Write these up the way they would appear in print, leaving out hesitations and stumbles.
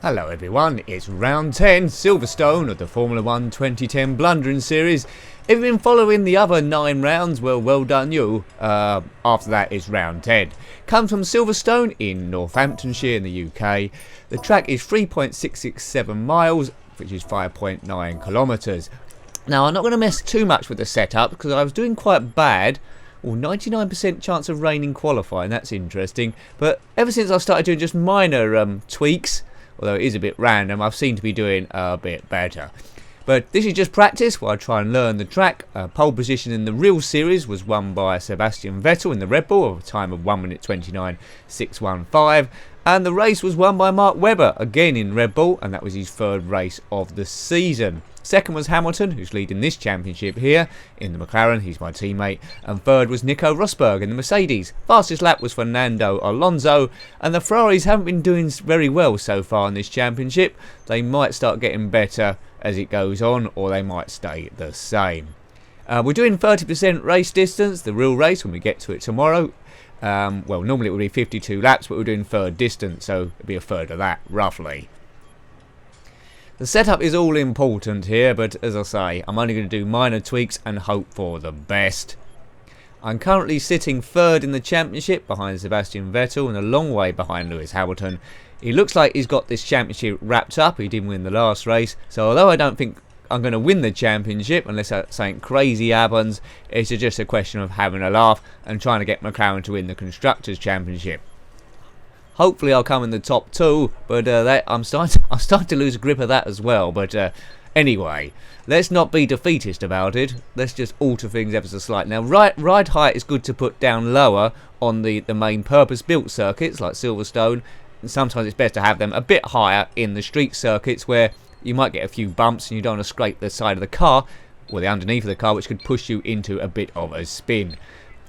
Hello everyone, it's round 10 Silverstone of the Formula 1 2010 Blundering Series. If you've been following the other 9 rounds, well done you. After that is round 10. Comes from Silverstone in Northamptonshire in the UK. The track is 3.667 miles, which is 5.9 kilometres. Now I'm not going to mess too much with the setup because I was doing quite bad. 99% chance of rain in qualifying, that's interesting. But ever since I started doing just minor tweaks, although it is a bit random, I've seemed to be doing a bit better. But this is just practice while I try and learn the track. Pole position in the real series was won by Sebastian Vettel in the Red Bull with a time of 1 minute 29.615. And the race was won by Mark Webber, again in Red Bull, and that was his 3rd race of the season. Second was Hamilton, who's leading this championship here in the McLaren, he's my teammate. And third was Nico Rosberg in the Mercedes. Fastest lap was Fernando Alonso, and the Ferraris haven't been doing very well so far in this championship. They might start getting better as it goes on, or they might stay the same. We're doing 30% race distance, the real race, when we get to it tomorrow. Well, normally it would be 52 laps, but we're doing 3rd distance, so it'd be a third of that, roughly. The setup is all important here, but as I say, I'm only going to do minor tweaks and hope for the best. I'm currently sitting 3rd in the championship behind Sebastian Vettel and a long way behind Lewis Hamilton. He looks like he's got this championship wrapped up. He didn't win the last race, so although I don't think I'm going to win the championship unless something crazy happens, it's just a question of having a laugh and trying to get McLaren to win the Constructors' Championship. Hopefully I'll come in the top 2, but I'm starting to lose grip of that as well. But anyway, let's not be defeatist about it. Let's just alter things ever so slightly. Now, ride height is good to put down lower on the main purpose-built circuits like Silverstone. And sometimes it's best to have them a bit higher in the street circuits where you might get a few bumps and you don't want to scrape the side of the car or the underneath of the car, which could push you into a bit of a spin.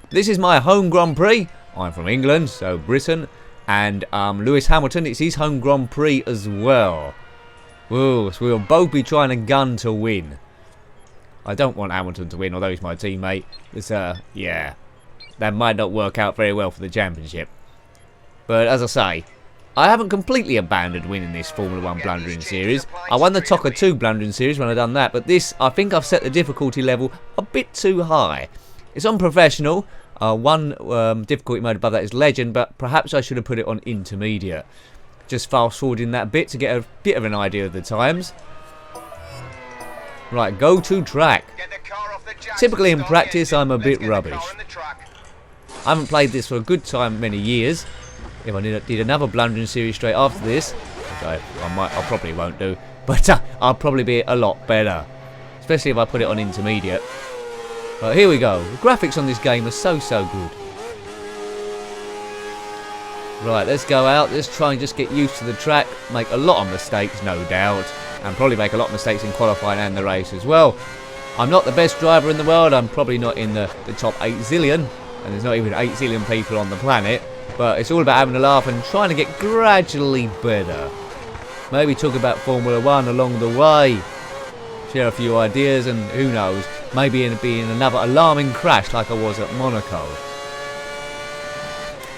This is my home Grand Prix. I'm from England, so Britain. And Lewis Hamilton, it's his home Grand Prix as well. Whoa, so we'll both be trying to gun to win. I don't want Hamilton to win, although he's my teammate. It's, yeah, that might not work out very well for the championship. But as I say, I haven't completely abandoned winning this Formula 1 Blundering Series. I won the TOCA 2 Blundering Series when I done that, but this, I think I've set the difficulty level a bit too high. It's on professional. One difficulty mode above that is legend, but perhaps I should have put it on intermediate. Just fast forwarding that bit to get a bit of an idea of the times. Right, go to track. Typically in practice I'm a bit rubbish. I haven't played this for a good time, many years. If I did another Blundering Series straight after this, which I probably won't do, but I'll probably be a lot better. Especially if I put it on intermediate. But here we go. The graphics on this game are so good. Right, let's go out. Let's try and just get used to the track. Make a lot of mistakes, no doubt. And probably make a lot of mistakes in qualifying and the race as well. I'm not the best driver in the world. I'm probably not in the top 8 zillion. And there's not even 8 zillion people on the planet. But it's all about having a laugh and trying to get gradually better. Maybe talk about Formula 1 along the way. Share a few ideas and who knows, maybe be in another alarming crash like I was at Monaco.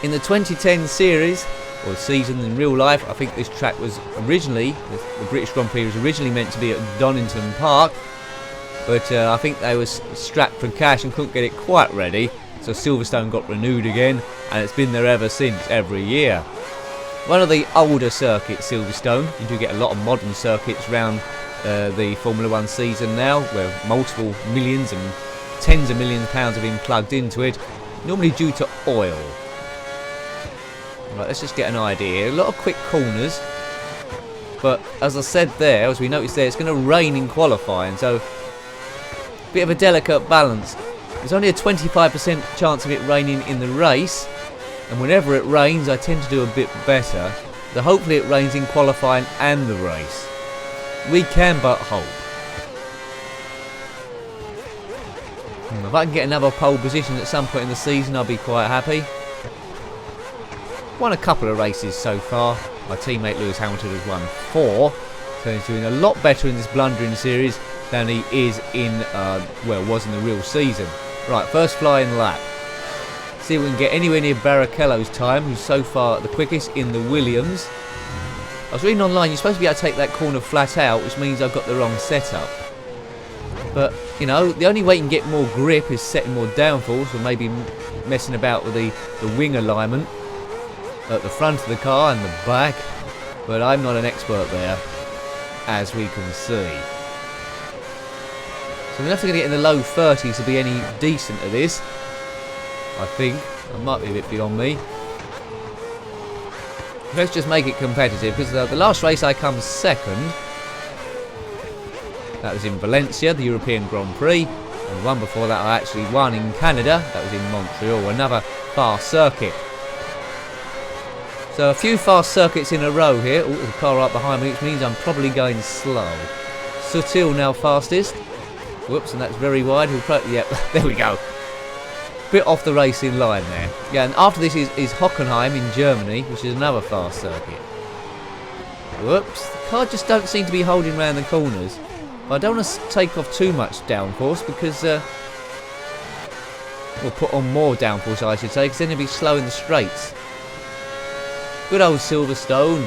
In the 2010 series, or season in real life, I think this track was originally, the British Grand Prix was originally meant to be at Donington Park, but I think they were strapped for cash and couldn't get it quite ready, so Silverstone got renewed again, and it's been there ever since, every year. One of the older circuits, Silverstone. You do get a lot of modern circuits around the Formula 1 season now, where multiple millions and tens of millions of pounds have been plugged into it, normally due to oil. Right, let's just get an idea here. A lot of quick corners, but as I said there, as we noticed there, it's going to rain in qualifying, so a bit of a delicate balance. There's only a 25% chance of it raining in the race, and whenever it rains I tend to do a bit better, so hopefully it rains in qualifying and the race. We can but hope. If I can get another pole position at some point in the season, I'll be quite happy. Won a couple of races so far. My teammate Lewis Hamilton has won 4, so he's doing a lot better in this Blundering Series than he is in, was in the real season. Right, first flying lap. See if we can get anywhere near Barrichello's time, who's so far the quickest in the Williams. I was reading online, you're supposed to be able to take that corner flat out, which means I've got the wrong setup. But, you know, the only way you can get more grip is setting more downforce, or maybe messing about with the wing alignment at the front of the car and the back. But I'm not an expert there, as we can see. So we're going to get in the low 30s to be any decent at this. I think. That might be a bit beyond me. Let's just make it competitive, because the last race I come second. That was in Valencia, the European Grand Prix. And the one before that I actually won in Canada. That was in Montreal, another fast circuit. So a few fast circuits in a row here. Oh, there's a car right behind me, which means I'm probably going slow. Sutil now fastest. Whoops, and that's very wide. Yep, there we go. Bit off the racing line there. Yeah, and after this is Hockenheim in Germany, which is another fast circuit. Whoops, the car just don't seem to be holding around the corners. But I don't want to take off too much downforce, because we'll put on more downforce, I should say, because then it'll be slow in the straights. Good old Silverstone.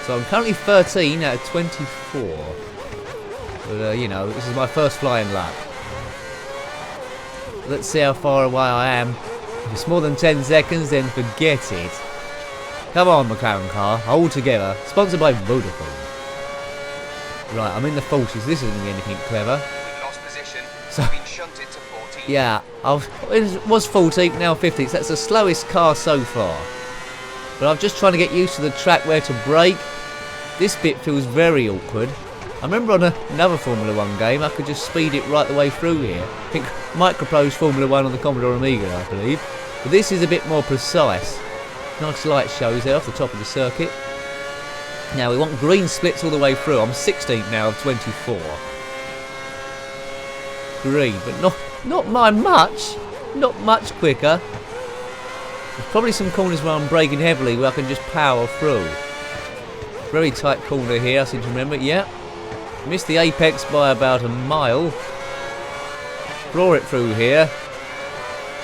So I'm currently 13 out of 24. But you know, this is my first flying lap. Let's see how far away I am. If it's more than 10 seconds, then forget it. Come on, McLaren car, hold together. Sponsored by Vodafone. Right, I'm in the 40s. This isn't going to be anything clever. We've lost position. So, been shunted to 14. Yeah, it was 14, now 50. So that's the slowest car so far. But I'm just trying to get used to the track, where to brake. This bit feels very awkward. I remember on another Formula 1 game, I could just speed it right the way through here. I think Microprose Formula 1 on the Commodore Amiga, I believe. But this is a bit more precise. Nice light shows there off the top of the circuit. Now we want green splits all the way through. I'm 16th now of 24. Green, but not by much. Not much quicker. There's probably some corners where I'm braking heavily, where I can just power through. Very tight corner here, I seem to remember. Yeah. Missed the apex by about a mile. Floor it through here.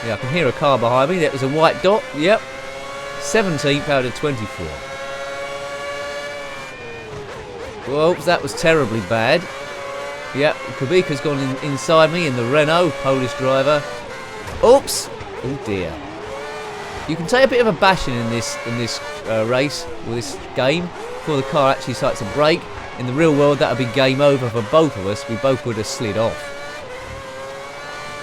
Yeah, I can hear a car behind me. That was a white dot. Yep. 17th out of 24. Whoops, that was terribly bad. Yep, Kubica's gone inside me in the Renault, Polish driver. Oops. Oh dear. You can take a bit of a bashing in this race, or this game, before the car actually starts to brake. In the real world, that would be game over for both of us. We both would have slid off.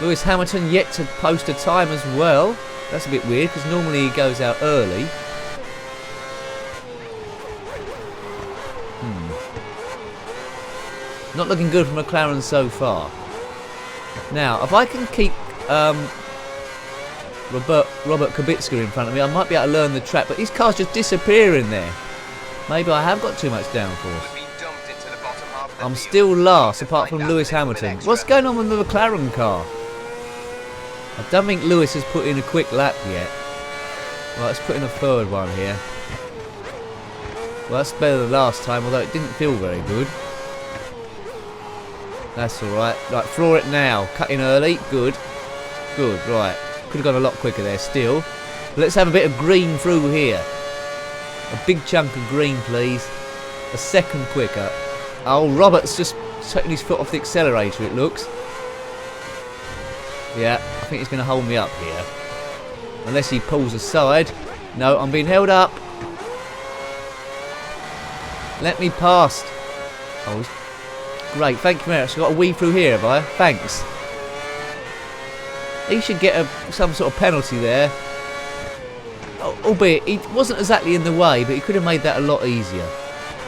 Lewis Hamilton yet to post a time as well. That's a bit weird, because normally he goes out early. Not looking good for McLaren so far. Now, if I can keep Robert Kubica in front of me, I might be able to learn the track, but these cars just disappear in there. Maybe I have got too much downforce. I'm still last, apart from Lewis Hamilton. What's going on with the McLaren car? I don't think Lewis has put in a quick lap yet. Well, let's put in a third one here. Well, that's better than last time, although it didn't feel very good. That's alright. Right, floor it now. Cut in early. Good. Good, right. Could have gone a lot quicker there still. Let's have a bit of green through here. A big chunk of green, please. A second quicker. Oh, Robert's just taking his foot off the accelerator, it looks. Yeah, I think he's going to hold me up here. Unless he pulls aside. No, I'm being held up. Let me past. Oh, great, thank you very much. I've got a weave through here, have I? Thanks. He should get some sort of penalty there. Albeit, he wasn't exactly in the way, but he could have made that a lot easier.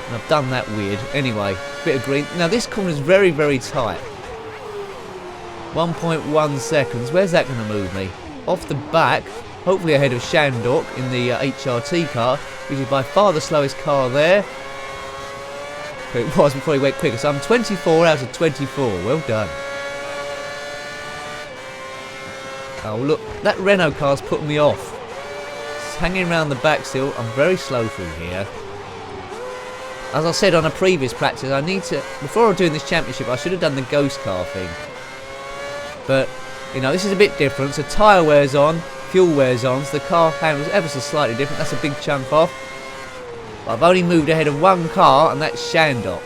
And I've done that weird. Anyway, bit of green. Now this corner is very, very tight. 1.1 seconds. Where's that going to move me? Off the back, hopefully ahead of Shandok in the HRT car, which is by far the slowest car there. But it was before he went quicker. So I'm 24 out of 24. Well done. Oh look, that Renault car's putting me off. It's hanging around the back still. I'm very slow through here. As I said on a previous practice, I need to, before doing this championship, I should have done the ghost car thing. But, you know, this is a bit different. So tyre wears on, fuel wears on, so the car handles ever so slightly different. That's a big chunk off. I've only moved ahead of one car, and that's Shandok.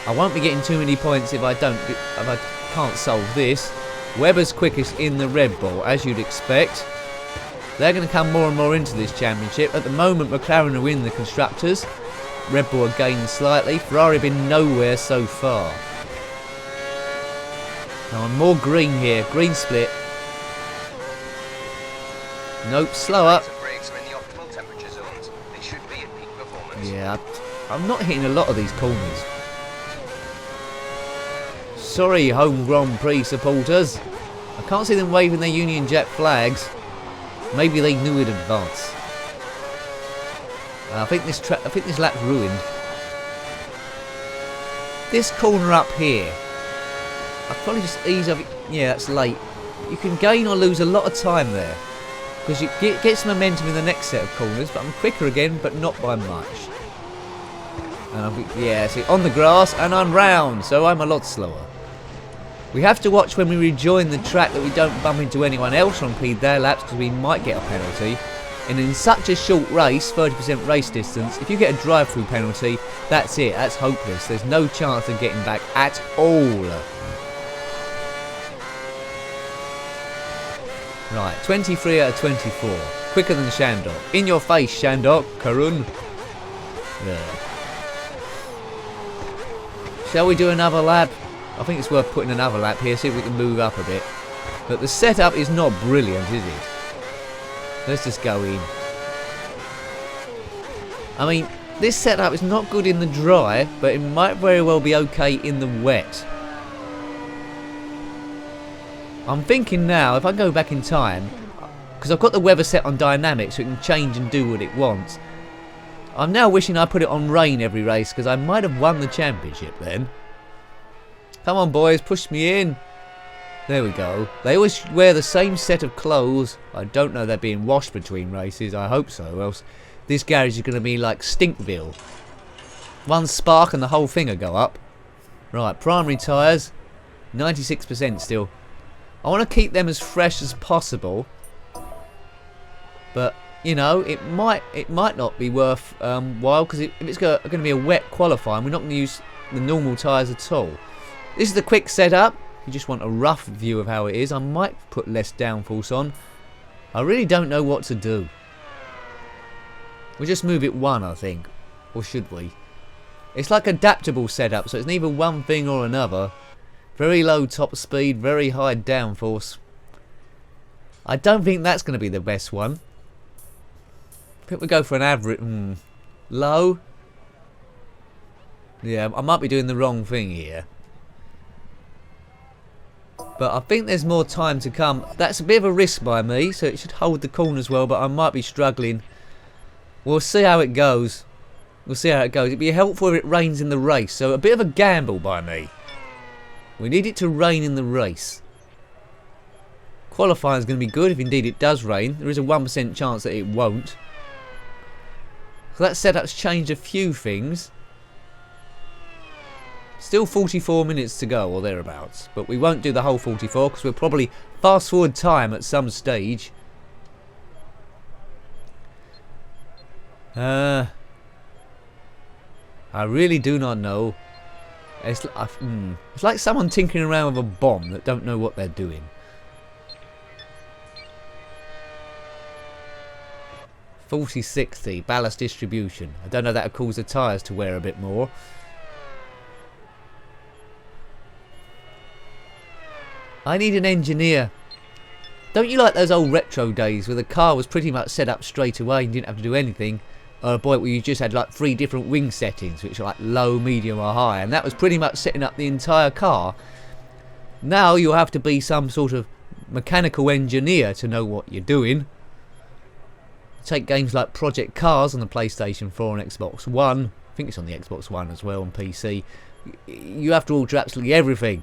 I won't be getting too many points if I can't solve this. Webber's quickest in the Red Bull, as you'd expect. They're going to come more and more into this championship. At the moment, McLaren are in the constructors. Red Bull are gaining slightly. Ferrari have been nowhere so far. Now I'm more green here. Green split. Nope, slower. Yeah, I'm not hitting a lot of these corners. Sorry, home Grand Prix supporters. I can't see them waving their Union Jack flags. Maybe they knew in advance. I think this lap's ruined. This corner up here, I'll probably just ease up. Yeah, that's late. You can gain or lose a lot of time there because you get some momentum in the next set of corners. But I'm quicker again, but not by much. And yeah, see, on the grass, and I'm round, so I'm a lot slower. We have to watch when we rejoin the track that we don't bump into anyone else on their laps because we might get a penalty. And in such a short race, 30% race distance, if you get a drive-through penalty, that's it. That's hopeless. There's no chance of getting back at all. Right, 23 out of 24. Quicker than Shandok. In your face, Shandok. Karun. There. Shall we do another lap? I think it's worth putting another lap here, see if we can move up a bit. But the setup is not brilliant, is it? Let's just go in. I mean, this setup is not good in the dry, but it might very well be okay in the wet. I'm thinking now, if I go back in time, because I've got the weather set on dynamic so it can change and do what it wants. I'm now wishing I put it on rain every race because I might have won the championship then. Come on boys, push me in. There we go. They always wear the same set of clothes. I don't know they're being washed between races. I hope so, else this garage is going to be like Stinkville. One spark and the whole thing will go up. Right, primary tyres. 96% still. I want to keep them as fresh as possible. But, you know, it might not be worth while because if it's going to be a wet qualifying, we're not going to use the normal tyres at all. This is the quick setup. You just want a rough view of how it is. I might put less downforce on. I really don't know what to do. We'll just move it one, I think. Or should we? It's like adaptable setup, so it's neither one thing or another. Very low top speed, very high downforce. I don't think that's going to be the best one. I think we go for an average. Low. Yeah, I might be doing the wrong thing here. But I think there's more time to come. That's a bit of a risk by me, so it should hold the corners well, but I might be struggling. We'll see how it goes. We'll see how it goes. It'd be helpful if it rains in the race, so a bit of a gamble by me. We need it to rain in the race. Qualifying is going to be good if indeed it does rain. There is a 1% chance that it won't. So that setup's changed a few things. Still 44 minutes to go, or thereabouts. But we won't do the whole 44, because we'll probably fast forward time at some stage. I really do not know. It's like someone tinkering around with a bomb that don't know what they're doing. .40-60, ballast distribution. I don't know if that would cause the tyres to wear a bit more. I need an engineer. Don't you like those old retro days where the car was pretty much set up straight away and you didn't have to do anything? Or a point where you just had like 3 different wing settings, which are like low, medium or high, and that was pretty much setting up the entire car. Now you'll have to be some sort of mechanical engineer to know what you're doing. Take games like Project Cars on the PlayStation 4 and Xbox One. I think it's on the Xbox One as well on PC. You have to alter absolutely everything.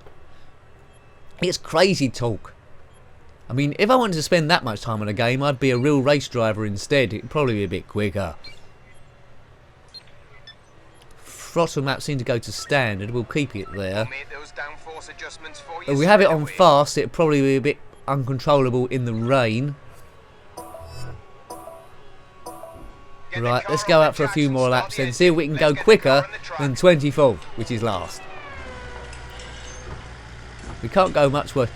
It's crazy talk. I mean, if I wanted to spend that much time on a game, I'd be a real race driver instead. It'd probably be a bit quicker. Throttle map seemed to go to standard. We'll keep it there. If we have it on fast, it'd probably be a bit uncontrollable in the rain. Right, let's go out for a few more laps then, see if we can go quicker than 24th, which is last. We can't go much worse.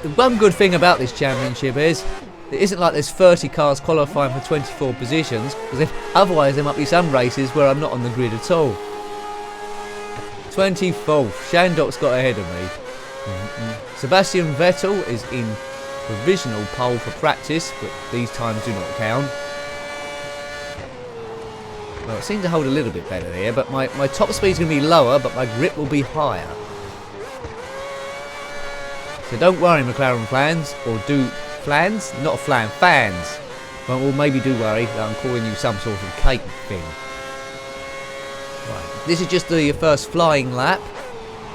The one good thing about this championship is it isn't like there's 30 cars qualifying for 24 positions, because otherwise there might be some races where I'm not on the grid at all. 24th, Shandok's got ahead of me. Sebastian Vettel is in provisional pole for practice, but these times do not count. Well, it seems to hold a little bit better here, but my top speed's going to be lower, but my grip will be higher. So don't worry, McLaren fans, or do flans? Not a flan, fans. Well, maybe do worry that I'm calling you some sort of cake thing. Right, this is just the first flying lap.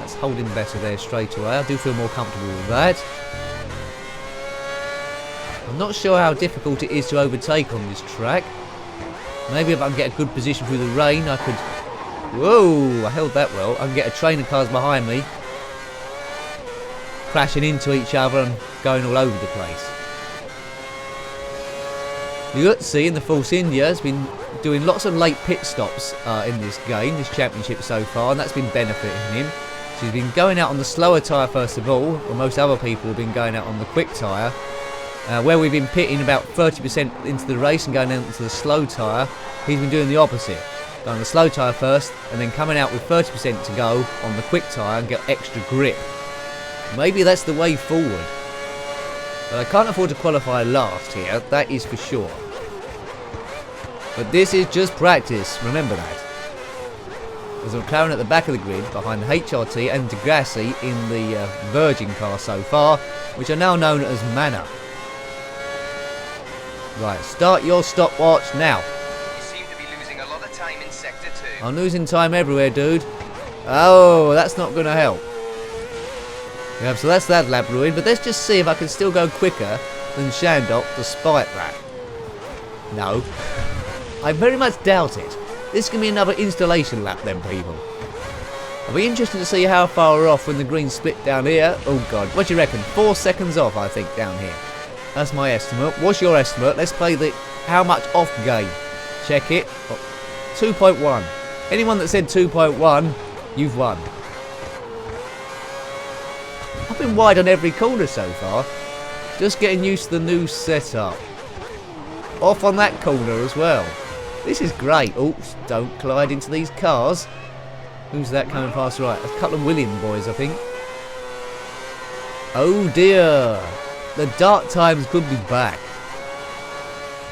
That's holding better there straight away. I do feel more comfortable with that. I'm not sure how difficult it is to overtake on this track. Maybe if I can get a good position through the rain, I could... Whoa, I held that well. I can get a train of cars behind me, crashing into each other and going all over the place. Liuzzi in the Force India has been doing lots of late pit stops in this game, this championship so far, and that's been benefiting him. So he's been going out on the slower tyre first of all, while most other people have been going out on the quick tyre. Where we've been pitting about 30% into the race and going out into the slow tyre, he's been doing the opposite. Going on the slow tyre first and then coming out with 30% to go on the quick tyre and get extra grip. Maybe that's the way forward. But I can't afford to qualify last here, that is for sure. But this is just practice, remember that. There's a McLaren at the back of the grid behind the HRT and De Grassi in the Virgin car so far, which are now known as Manor. Right, start your stopwatch now. You seem to be losing a lot of time in Sector 2. I'm losing time everywhere, dude. Oh, that's not going to help. Yeah, so that's that lap ruined, but let's just see if I can still go quicker than Shandok despite that. No. I very much doubt it. This is going to be another installation lap then, people. I'll be interested to see how far we're off when the green split down here. Oh god, what do you reckon? 4 seconds off, I think, down here. That's my estimate. What's your estimate? Let's play the how much off game. Check it. Oh, 2.1. Anyone that said 2.1, you've won. I've been wide on every corner so far. Just getting used to the new setup. Off on that corner as well. This is great. Oops, don't collide into these cars. Who's that coming past right? A couple of William boys, I think. Oh dear. The dark times could be back.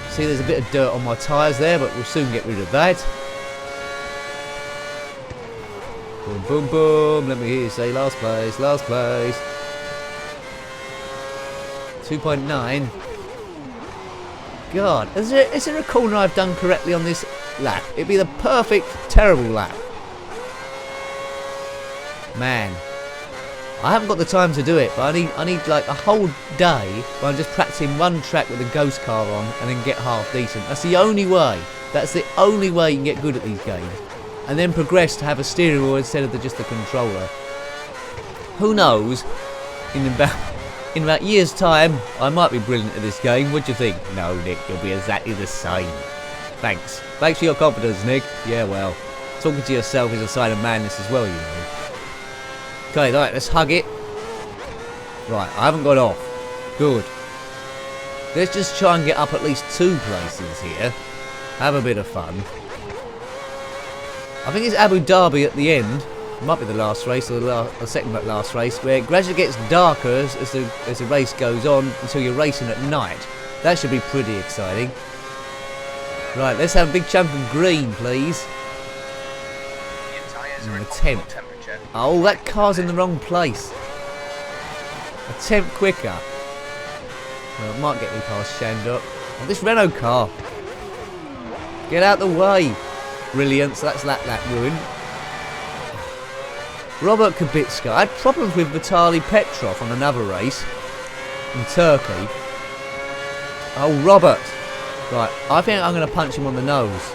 See, there's a bit of dirt on my tyres there, but we'll soon get rid of that. Boom, boom, boom. Let me hear you say last place, last place. 2.9. God, is there a corner I've done correctly on this lap? It'd be the perfect, terrible lap. Man. I haven't got the time to do it, but I need like a whole day where I'm just practicing one track with a ghost car on and then get half decent. That's the only way. That's the only way you can get good at these games. And then progress to have a steering wheel instead of just the controller. Who knows? In about years' time, I might be brilliant at this game. What do you think? No, Nick, you'll be exactly the same. Thanks. Thanks for your confidence, Nick. Yeah, well, talking to yourself is a sign of madness as well, you know. Okay, right, let's hug it. Right, I haven't got off. Good. Let's just try and get up at least 2 places here. Have a bit of fun. I think it's Abu Dhabi at the end. It might be the last race or the second but last race, where it gradually gets darker as the race goes on until you're racing at night. That should be pretty exciting. Right, let's have a big chunk of green, please. Your tyres are An at attempt. optimal temperature. Oh, that car's in the wrong place. Attempt quicker. Well, it might get me past Shandok. Oh, this Renault car. Get out the way. Brilliant, so that's that lap ruined. Robert Kubica. I had problems with Vitaly Petrov on another race in Turkey. Oh, Robert. Right, I think I'm going to punch him on the nose.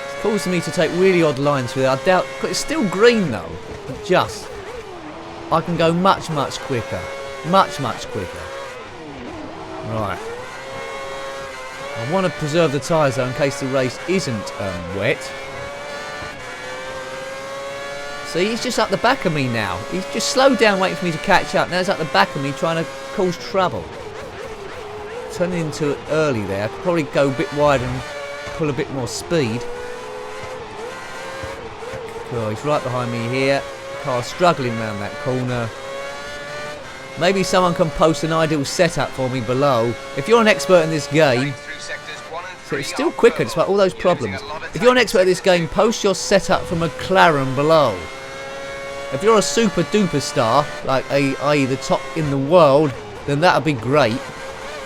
It's causing me to take really odd lines through there. I doubt... It's still green though. Just. I can go much, much quicker. Much, much quicker. Right. I want to preserve the tyres though in case the race isn't wet. See, he's just up the back of me now. He's just slowed down waiting for me to catch up. Now he's up the back of me trying to cause trouble. Turning into it early there. I could probably go a bit wide and pull a bit more speed. Oh, he's right behind me here. Car's struggling around that corner. Maybe someone can post an ideal setup for me below. If you're an expert in this game, so it's still quicker despite all those problems. If you're an expert in this game, post your setup from McLaren below. If you're a super duper star, like i.e. the top in the world, then that would be great.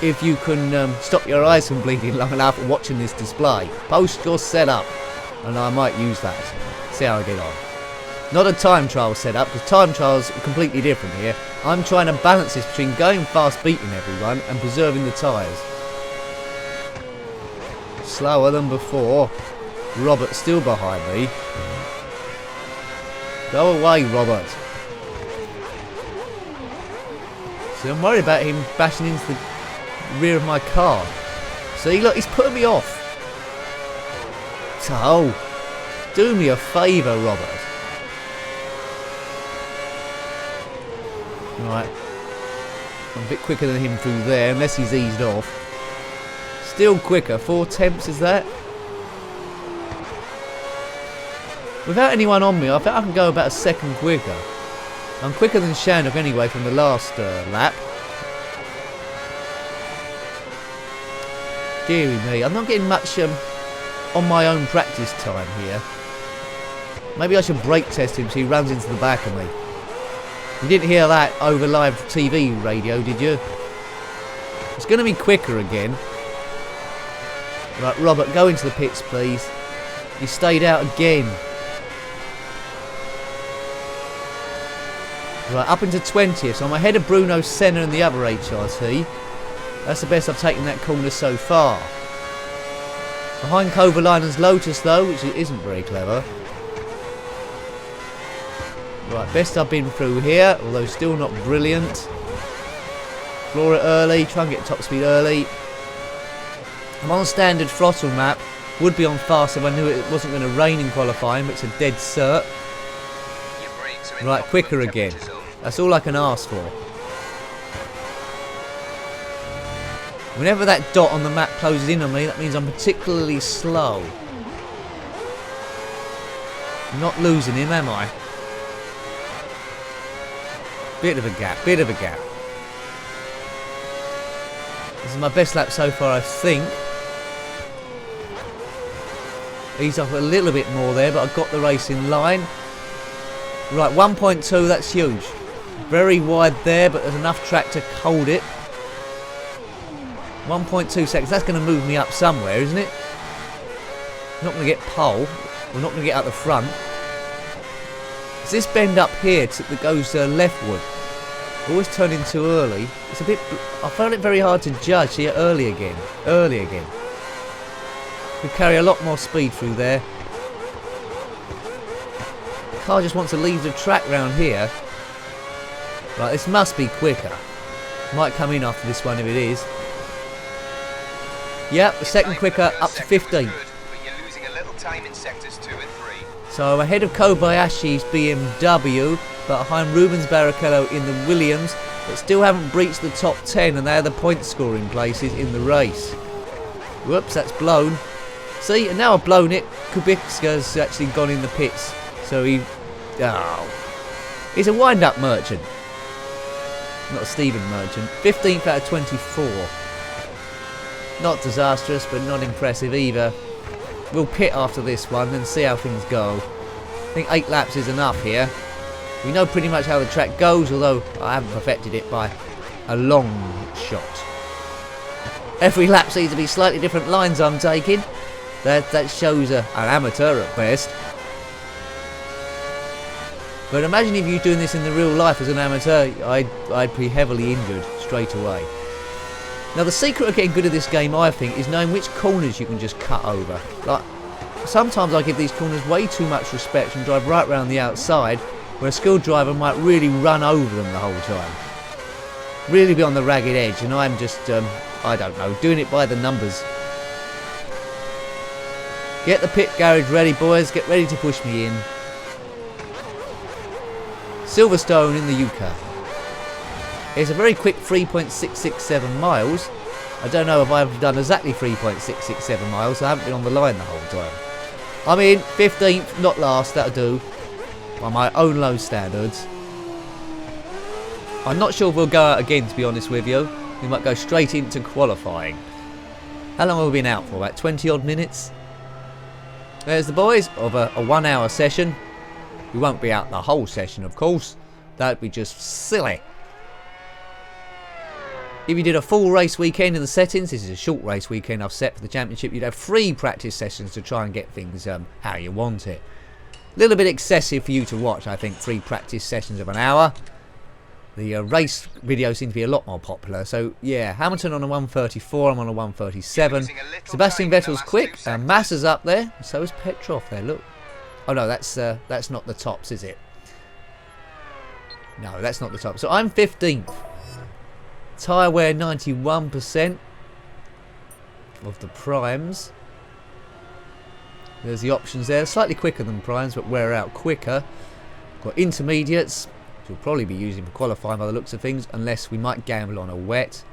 If you can stop your eyes from bleeding long enough watching this display. Post your setup, and I might use that. See how I get on. Not a time trial setup, because time trials are completely different here. I'm trying to balance this between going fast, beating everyone, and preserving the tyres. Slower than before. Robert still behind me. Go away, Robert. See, I'm worried about him bashing into the rear of my car. See, look, he's putting me off. So, do me a favour, Robert. Right. I'm a bit quicker than him through there, unless he's eased off. Still quicker. 4 tenths is that? Without anyone on me, I think I can go about a second quicker. I'm quicker than Shandok anyway from the last lap. Deary me, I'm not getting much on my own practice time here. Maybe I should brake test him so he runs into the back of me. You didn't hear that over live TV radio, did you? It's going to be quicker again. Right, Robert, go into the pits, please. You stayed out again. Right, up into 20th, so I'm ahead of Bruno Senna and the other HRT. That's the best I've taken that corner so far. Behind Kovalinen's Lotus though, which isn't very clever. Right, best I've been through here, although still not brilliant. Floor it early, try and get top speed early. I'm on standard throttle map. Would be on fast if I knew it wasn't going to rain in qualifying, but it's a dead cert. Right, quicker again. That's all I can ask for. Whenever that dot on the map closes in on me, that means I'm particularly slow. I'm not losing him, am I? Bit of a gap, bit of a gap. This is my best lap so far, I think. Ease off a little bit more there, but I've got the race in line. Right, 1.2, that's huge. Very wide there, but there's enough track to hold it. 1.2 seconds, that's going to move me up somewhere, isn't it? Not going to get pole. We're not going to get out the front. It's this bend up here that goes leftward. Always turning too early. It's a bit. I found it very hard to judge here. Early again. Early again. Could carry a lot more speed through there. The car just wants to leave the track round here. Right, this must be quicker. Might come in after this one if it is. Yep, the second quicker up to 15. So I'm ahead of Kobayashi's BMW, but behind Rubens Barrichello in the Williams, but still haven't breached the top 10, and they are the point scoring places in the race. Whoops, that's blown. See, and now I've blown it. Kubica's actually gone in the pits, so he... Oh. He's a wind-up merchant. Not a Stephen merchant. 15th out of 24. Not disastrous, but not impressive either. We'll pit after this one and see how things go. I think 8 laps is enough here. We know pretty much how the track goes, although I haven't perfected it by a long shot. Every lap seems to be slightly different lines I'm taking. That shows an amateur at best. But imagine if you're doing this in the real life as an amateur, I'd be heavily injured straight away. Now the secret of getting good at this game, I think, is knowing which corners you can just cut over. Like, sometimes I give these corners way too much respect and drive right round the outside, where a skilled driver might really run over them the whole time. Really be on the ragged edge, and I'm just, I don't know, doing it by the numbers. Get the pit garage ready, boys. Get ready to push me in. Silverstone in the UK. It's a very quick 3.667 miles. I don't know if I've done exactly 3.667 miles. So I haven't been on the line the whole time. I'm in 15th, not last. That'll do. By my own low standards. I'm not sure if we'll go out again, to be honest with you. We might go straight into qualifying. How long have we been out for? About 20 odd minutes? There's the boys of a 1 hour session. We won't be out the whole session, of course. That'd be just silly. If you did a full race weekend in the settings, this is a short race weekend I've set for the championship, you'd have 3 practice sessions to try and get things how you want it. A little bit excessive for you to watch, I think, 3 practice sessions of an hour. The race videos seem to be a lot more popular. So, yeah, Hamilton on a 134, I'm on a 137. Sebastian Vettel's quick, and Massa's up there. So is Petrov there, look. Oh, no, that's not the tops, is it? No, that's not the top. So I'm 15th. Tyre wear 91% of the primes. There's the options there. Slightly quicker than primes, but wear out quicker. Got intermediates, which we'll probably be using for qualifying by the looks of things, unless we might gamble on a wet.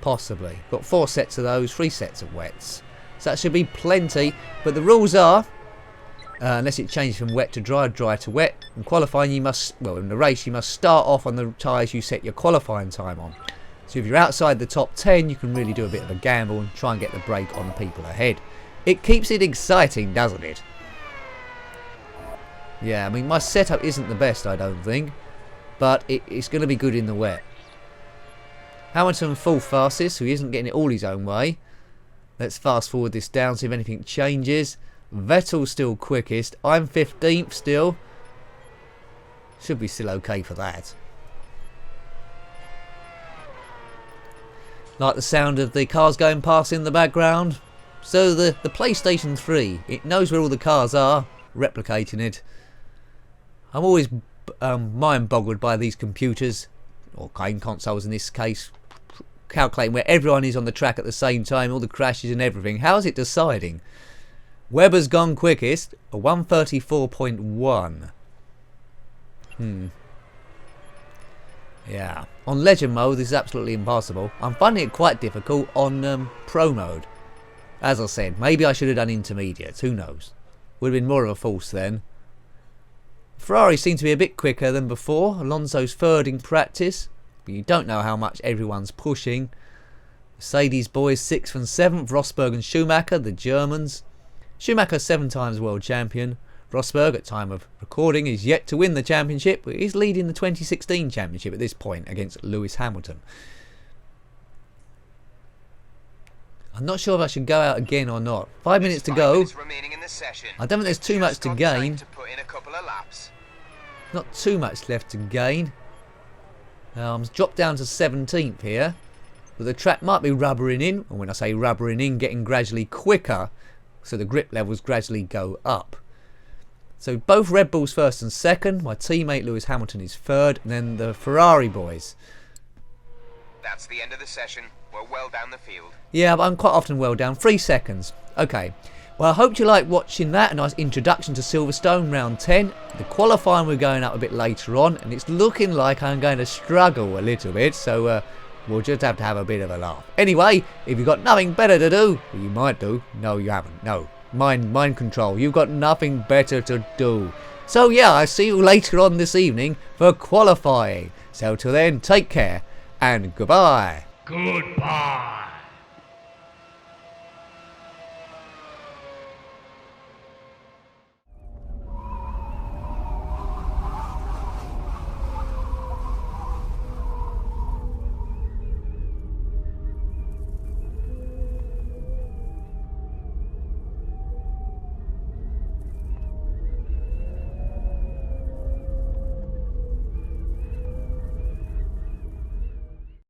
Possibly. Got 4 sets of those, 3 sets of wets. So that should be plenty. But the rules are, unless it changes from wet to dry, dry to wet, in qualifying you must, well, in the race you must start off on the tyres you set your qualifying time on. So if you're outside the top 10, you can really do a bit of a gamble and try and get the break on the people ahead. It keeps it exciting, doesn't it? Yeah, I mean, my setup isn't the best, I don't think, but it's going to be good in the wet. Hamilton full fastest, so he isn't getting it all his own way. Let's fast forward this down, see if anything changes. Vettel's still quickest. I'm 15th still. Should be still okay for that. Like the sound of the cars going past in the background. So the PlayStation 3, it knows where all the cars are, replicating it. I'm always mind boggled by these computers, or game consoles in this case, calculating where everyone is on the track at the same time, all the crashes and everything. How is it deciding? Webber's gone quickest, a 134.1. Yeah. On Legend mode, this is absolutely impossible. I'm finding it quite difficult on Pro mode. As I said, maybe I should have done intermediates. Who knows? Would have been more of a force then. Ferrari seemed to be a bit quicker than before. Alonso's third in practice. But you don't know how much everyone's pushing. Mercedes boys 6th and 7th. Rosberg and Schumacher, the Germans. Schumacher 7 times world champion. Rosberg, at time of recording, is yet to win the championship, but he's leading the 2016 championship at this point against Lewis Hamilton. I'm not sure if I should go out again or not. 5 minutes to go. I don't think there's too much to gain. Not too much left to gain. I'm dropped down to 17th here. But the track might be rubbering in. And when I say rubbering in, getting gradually quicker. So the grip levels gradually go up. So both Red Bulls first and second. My teammate Lewis Hamilton is third. And then the Ferrari boys. That's the end of the session. We're well down the field. Yeah, but I'm quite often well down. 3 seconds. Okay. Well, I hope you like watching that. A nice introduction to Silverstone, round 10. The qualifying we're going up a bit later on. And it's looking like I'm going to struggle a little bit. So we'll just have to have a bit of a laugh. Anyway, if you've got nothing better to do, well, you might do. No, you haven't. No. Mind control. You've got nothing better to do. So yeah, I'll see you later on this evening for qualifying. So till then, take care and goodbye. Goodbye.